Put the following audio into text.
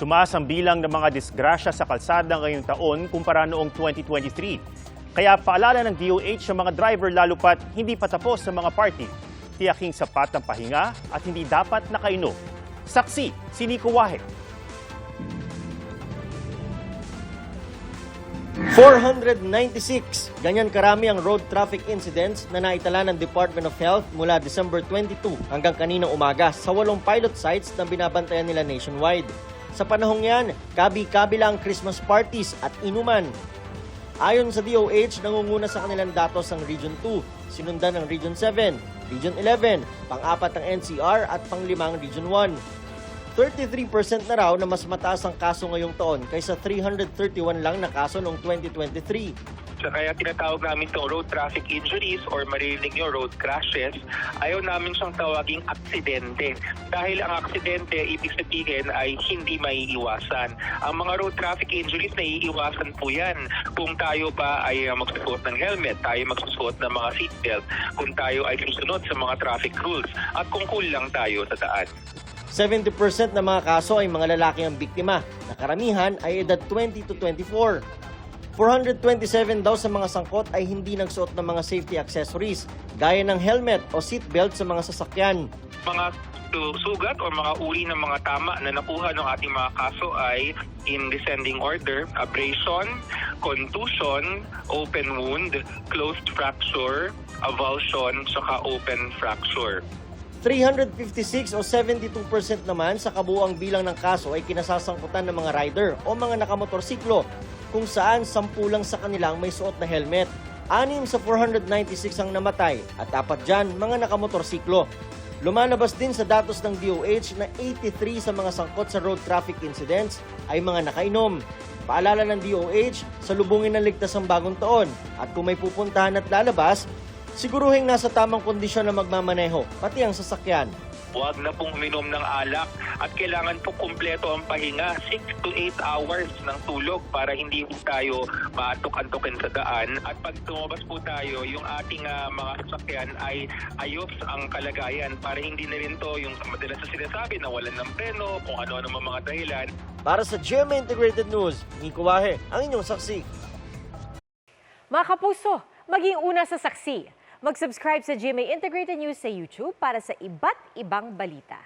Tumaas ang bilang ng mga disgrasya sa kalsada ngayong taon kumpara noong 2023. Kaya paalala ng DOH sa mga driver lalo pat hindi pa tapos sa mga party. Tiyaking sapat ang pahinga at hindi dapat nakainom. Saksi, si Nico Wahe. 496. Ganyan karami ang road traffic incidents na naitala ng Department of Health mula December 22 hanggang kaninang umaga sa 8 pilot sites na binabantayan nila nationwide. Sa panahong yan, kabi-kabila ang Christmas parties at inuman. Ayon sa DOH, nangunguna sa kanilang datos ang Region 2, sinundan ng Region 7, Region 11, pang-4 ang NCR at pang-5 ang Region 1. 33% na raw na mas mataas ang kaso ngayong taon kaysa 331 lang na kaso noong 2023. Kaya tinatawag namin itong road traffic injuries or maririnig nyo road crashes, ayaw namin siyang tawaging aksidente. Dahil ang aksidente, ibig sabihin ay hindi maiiwasan. Ang mga road traffic injuries, naiiwasan po yan. Kung tayo ba ay magsusuot ng helmet, tayo magsusuot ng mga seatbelt, kung tayo ay susunod sa mga traffic rules, at kung cool lang tayo sa daan. 70% ng mga kaso ay mga lalaki ang biktima, na karamihan ay edad 20 to 24. 427 daw sa mga sangkot ay hindi nagsuot ng mga safety accessories, gaya ng helmet o seatbelt sa mga sasakyan. Mga sugat o mga uri ng mga tama na nakuha ng ating mga kaso ay in descending order: abrasion, contusion, open wound, closed fracture, avulsion, saka open fracture. 356 o 72% naman sa kabuuang bilang ng kaso ay kinasasangkutan ng mga rider o mga nakamotorsiklo, kung saan 10 lang sa kanilang may suot na helmet. 6 sa 496 ang namatay at 4 dyan mga nakamotorsiklo. Lumalabas din sa datos ng DOH na 83 sa mga sangkot sa road traffic incidents ay mga nakainom. Paalala ng DOH, salubungin ng ligtas ang bagong taon at kung may pupuntahan at lalabas, siguruhing nasa tamang kondisyon na magmamaneho, pati ang sasakyan. Huwag na pong uminom ng alak at kailangan po kumpleto ang pahinga, 6 to 8 hours ng tulog para hindi po tayo maatok-antokin sa daan. At pag tumabas po tayo, yung ating mga sasakyan ay ayos ang kalagayan para hindi na rin to yung madalas na sinasabi na walan ng preno, kung ano-ano mga dahilan. Para sa GMA Integrated News, Nico Wahe, ang inyong saksi. Mga kapuso, maging una sa saksi. Mag-subscribe sa GMA Integrated News sa YouTube para sa iba't ibang balita.